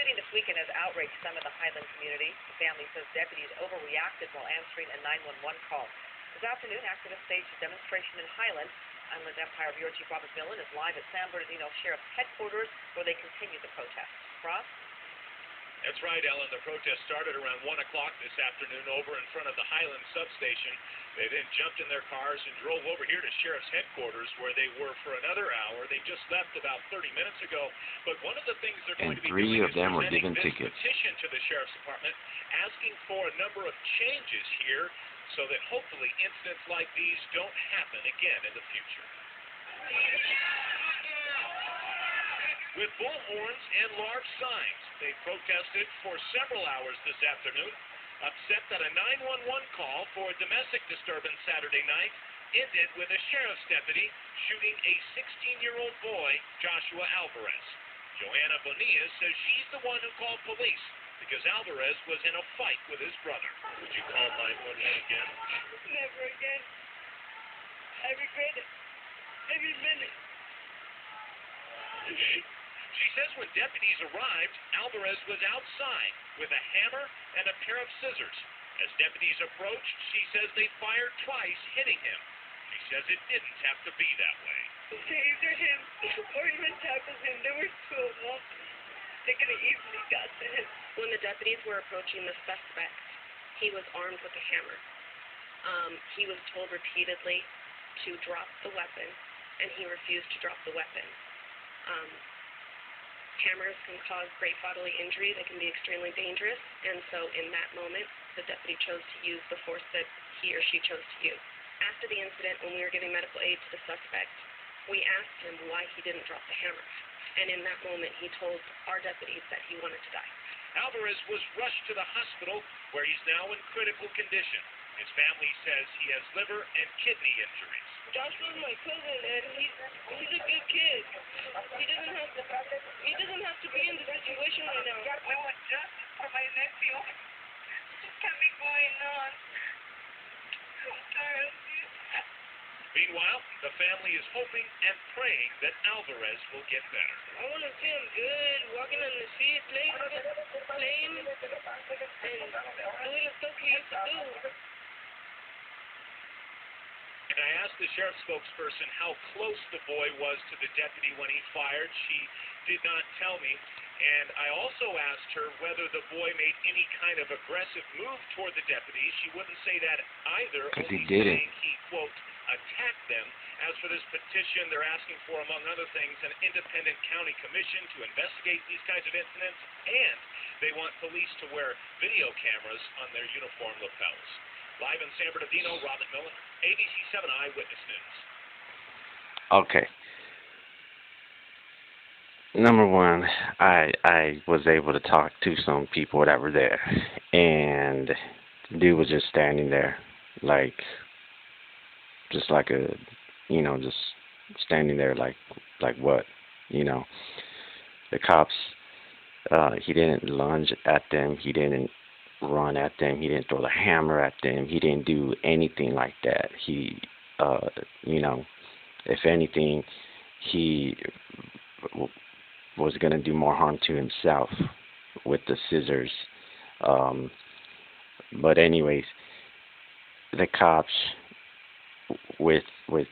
shooting this weekend has outraged some of the Highland community. The family says deputies overreacted while answering a 911 call. This afternoon, activists staged a demonstration in Highland. Inland Empire Bureau Chief Robert Millen is live at San Bernardino Sheriff's headquarters, where they continue the protest. Ross? That's right, Ellen. The protest started around 1 o'clock this afternoon over in front of the Highland substation. They then jumped in their cars and drove over here to Sheriff's headquarters, where they were for another hour. They just left about 30 minutes ago. But one of the things they're going to be doing is presenting this petition to the Sheriff's Department, asking for a number of changes here so that hopefully incidents like these don't happen again in the future. With bullhorns and large signs, they protested for several hours this afternoon, upset that a 911 call for a domestic disturbance Saturday night ended with a sheriff's deputy shooting a 16-year-old boy, Joshua Alvarez. Joanna Bonilla says she's the one who called police because Alvarez was in a fight with his brother. Would you call 911 again? Never again. I regret it. Every minute. She says when deputies arrived, Alvarez was outside with a hammer and a pair of scissors. As deputies approached, she says they fired twice, hitting him. She says it didn't have to be that way. Either him or even tackled him. There were two of them. They could have easily got to him. When the deputies were approaching the suspect, he was armed with a hammer. He was told repeatedly to drop the weapon, and he refused to drop the weapon. Hammers can cause great bodily injury. They can be extremely dangerous, and so in that moment, the deputy chose to use the force that he or she chose to use. After the incident, when we were giving medical aid to the suspect, we asked him why he didn't drop the hammer, and in that moment, he told our deputies that he wanted to die. Alvarez was rushed to the hospital, where he's now in critical condition. His family says he has liver and kidney injuries. Joshua's my cousin, and he's a good kid. He doesn't have to be in the situation right now. I want justice for my nephew. This can't be going on. I'm tired. Meanwhile, the family is hoping and praying that Alvarez will get better. I want to see him good, walking on the street, playing, and doing the stuff he used to do. And I asked the sheriff's spokesperson how close the boy was to the deputy when he fired. She did not tell me. And I also asked her whether the boy made any kind of aggressive move toward the deputy. She wouldn't say that either, only saying he, quote, attacked them. As for this petition, they're asking for, among other things, an independent county commission to investigate these kinds of incidents, and they want police to wear video cameras on their uniform lapels. Live in San Bernardino, Robert Millen, ABC 7 Eyewitness News. Okay. Number one, I was able to talk to some people that were there, and the dude was just standing there, just like a, just standing there like what, The cops, he didn't lunge at them, he didn't run at them, he didn't throw the hammer at them, he didn't do anything like that. He, if anything, he was going to do more harm to himself with the scissors. But anyways, the cops with 2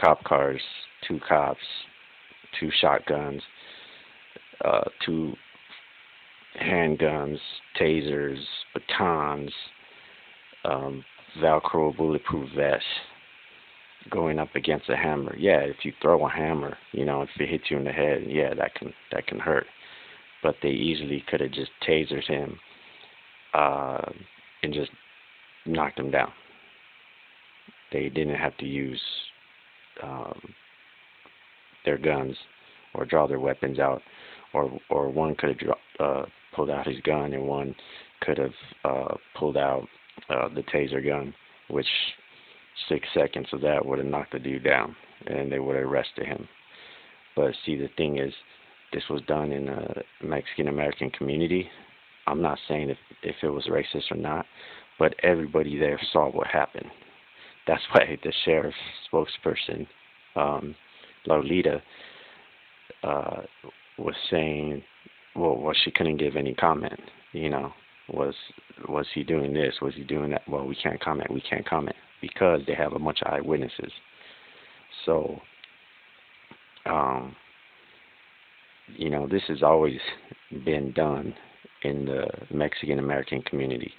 cop cars, 2 cops, 2 shotguns, 2 handguns, tasers, batons, Velcro bulletproof vests, going up against a hammer. Yeah, if you throw a hammer, if it hits you in the head, yeah, that can hurt. But they easily could have just tasered him and just knocked him down. They didn't have to use their guns or draw their weapons out, or one could have pulled out his gun, and one could have pulled out the taser gun, which 6 seconds of that would have knocked the dude down, and they would have arrested him. But see, the thing is, this was done in a Mexican-American community. I'm not saying if it was racist or not, but everybody there saw what happened. That's why the sheriff's spokesperson, Lolita, was saying, well, she couldn't give any comment. Was he doing this? Was he doing that? Well, we can't comment. We can't comment because they have a bunch of eyewitnesses. So, this has always been done in the Mexican American community.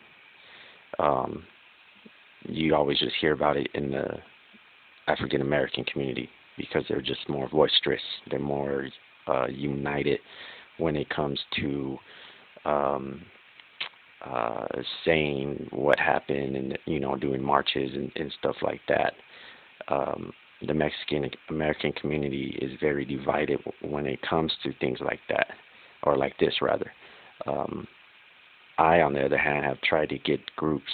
You always just hear about it in the African American community because they're just more boisterous. They're more united when it comes to saying what happened and doing marches and stuff like that. The Mexican American community is very divided when it comes to things like that, or like this rather. I, on the other hand, have tried to get groups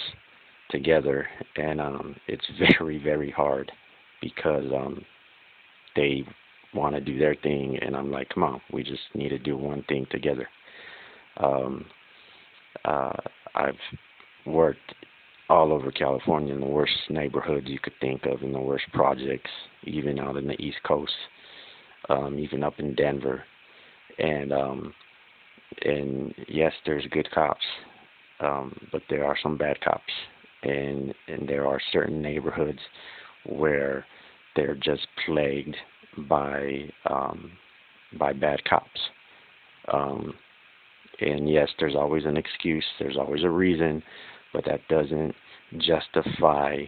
together, and it's very, very hard because they want to do their thing, and I'm like, come on, we just need to do one thing together. I've worked all over California in the worst neighborhoods you could think of, in the worst projects, even out in the East Coast, even up in Denver. And yes, there's good cops, but there are some bad cops, and there are certain neighborhoods where they're just plagued by bad cops. And yes, there's always an excuse, there's always a reason, but that doesn't justify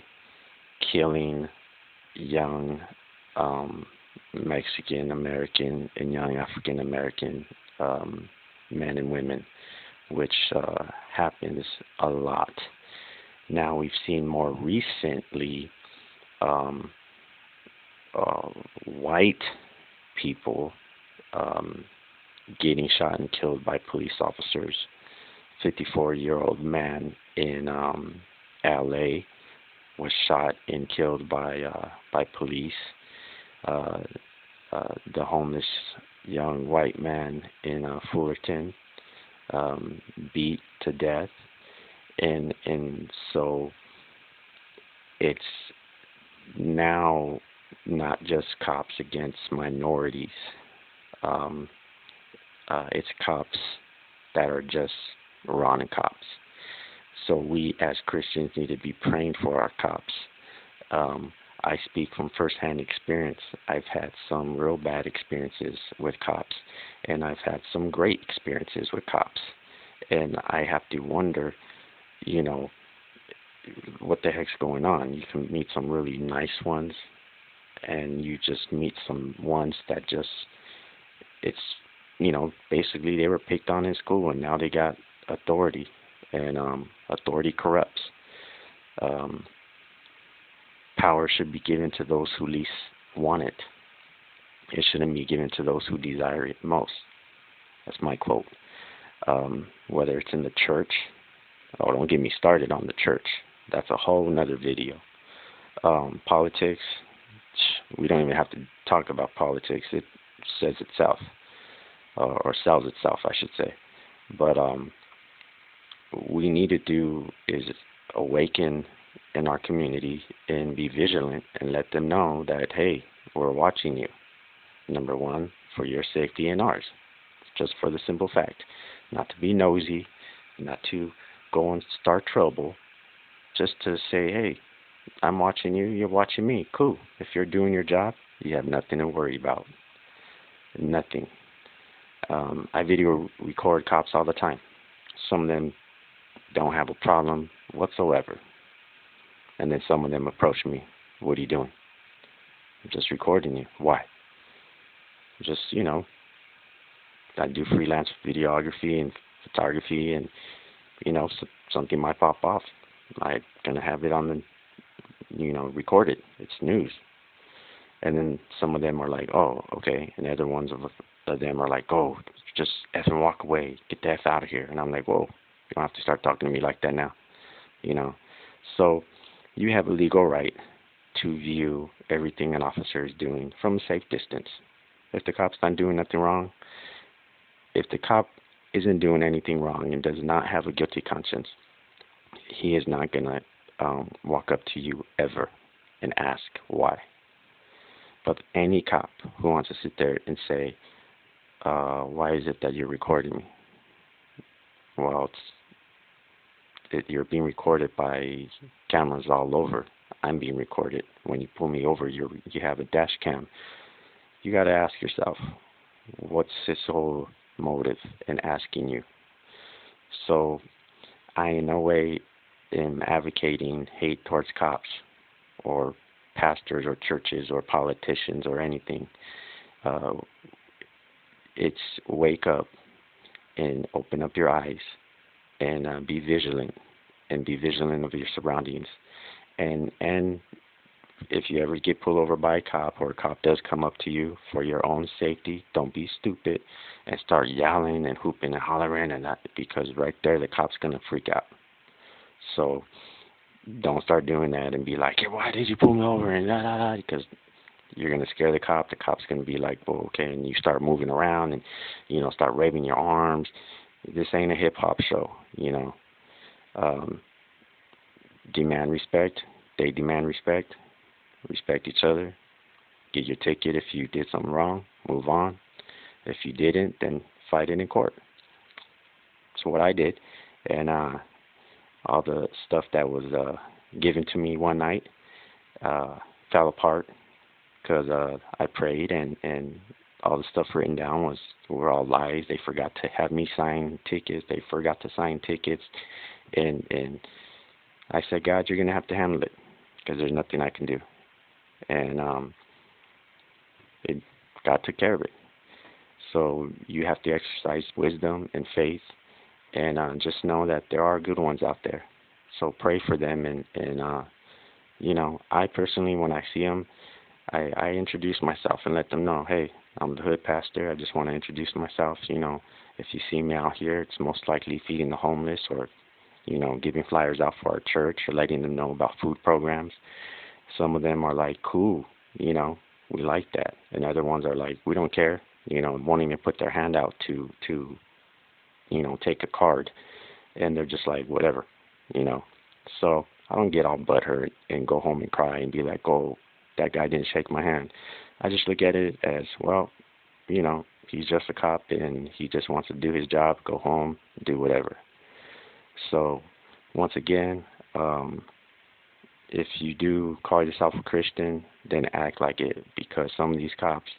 killing young Mexican American and young African American men and women, which happens a lot. Now we've seen more recently white people getting shot and killed by police officers. 54-year-old man in LA was shot and killed by police. The homeless young white man in Fullerton beat to death, and so it's now not just cops against minorities. It's cops that are just rotten cops. So we as Christians need to be praying for our cops. I speak from firsthand experience. I've had some real bad experiences with cops, and I've had some great experiences with cops. And I have to wonder, what the heck's going on? You can meet some really nice ones, and you just meet some ones that just, it's, basically they were picked on in school, and now they got authority, and authority corrupts. Power should be given to those who least want it. It shouldn't be given to those who desire it most. That's my quote. Whether it's in the church, don't get me started on the church. That's a whole nother video. Politics, we don't even have to talk about politics. It says itself, or sells itself, I should say. But we need to do is awaken in our community and be vigilant and let them know that, hey, we're watching you. Number one, for your safety and ours. Just for the simple fact, not to be nosy, not to go and start trouble, just to say, hey, I'm watching you, you're watching me. Cool. If you're doing your job, you have nothing to worry about. Nothing. I video record cops all the time. Some of them don't have a problem whatsoever. And then some of them approach me. What are you doing? I'm just recording you. Why? Just, I do freelance videography and photography, and, something might pop off. I'm going to have it on the, recorded. It's news. And then some of them are like, oh, okay. And the other ones of them are like, oh, just effing walk away. Get the F out of here. And I'm like, whoa, you don't have to start talking to me like that now. So you have a legal right to view everything an officer is doing from a safe distance. If the cop's not doing nothing wrong, if the cop isn't doing anything wrong and does not have a guilty conscience, he is not going to walk up to you ever and ask why. But any cop who wants to sit there and say, why is it that you're recording me? Well, you're being recorded by cameras all over. I'm being recorded. When you pull me over, you have a dash cam. You got to ask yourself, what's his whole motive in asking you? So I in no way am advocating hate towards cops or pastors or churches or politicians or anything. It's wake up and open up your eyes and be vigilant of your surroundings. And if you ever get pulled over by a cop or a cop does come up to you, for your own safety, don't be stupid and start yelling and hooping and hollering, and that, because right there the cop's going to freak out. So don't start doing that and be like, hey, why did you pull me over? And da, da, da, because you're going to scare the cop. The cop's going to be like, well, okay, and you start moving around and, start waving your arms. This ain't a hip-hop show, Demand respect. They demand respect. Respect each other. Get your ticket if you did something wrong. Move on. If you didn't, then fight it in court. So what I did, and all the stuff that was given to me one night fell apart because I prayed, and all the stuff written down were all lies. They forgot to have me sign tickets. They forgot to sign tickets, and I said, God, you're going to have to handle it because there's nothing I can do. And God took care of it. So you have to exercise wisdom and faith, and just know that there are good ones out there. So pray for them, and I personally, when I see them, I introduce myself and let them know, hey, I'm the hood pastor. I just want to introduce myself. If you see me out here, it's most likely feeding the homeless or, giving flyers out for our church or letting them know about food programs. Some of them are like, cool, we like that. And other ones are like, we don't care, won't even put their hand out to take a card. And they're just like, whatever, So I don't get all butthurt and go home and cry and be like, oh, that guy didn't shake my hand. I just look at it as, well, he's just a cop and he just wants to do his job, go home, do whatever. So once again, if you do call yourself a Christian, then act like it, because some of these cops,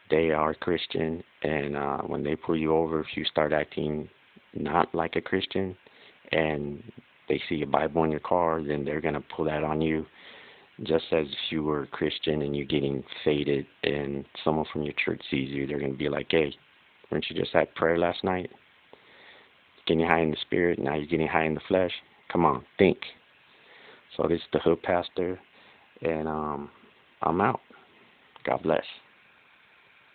they are Christian, and when they pull you over, if you start acting not like a Christian and they see a Bible in your car, then they're going to pull that on you, just as if you were a Christian and you're getting faded and someone from your church sees you, they're going to be like, hey, weren't you just at prayer last night? Getting high in the spirit, now you're getting high in the flesh. Come on, think. So this is the Hood Pastor, and I'm out. God bless.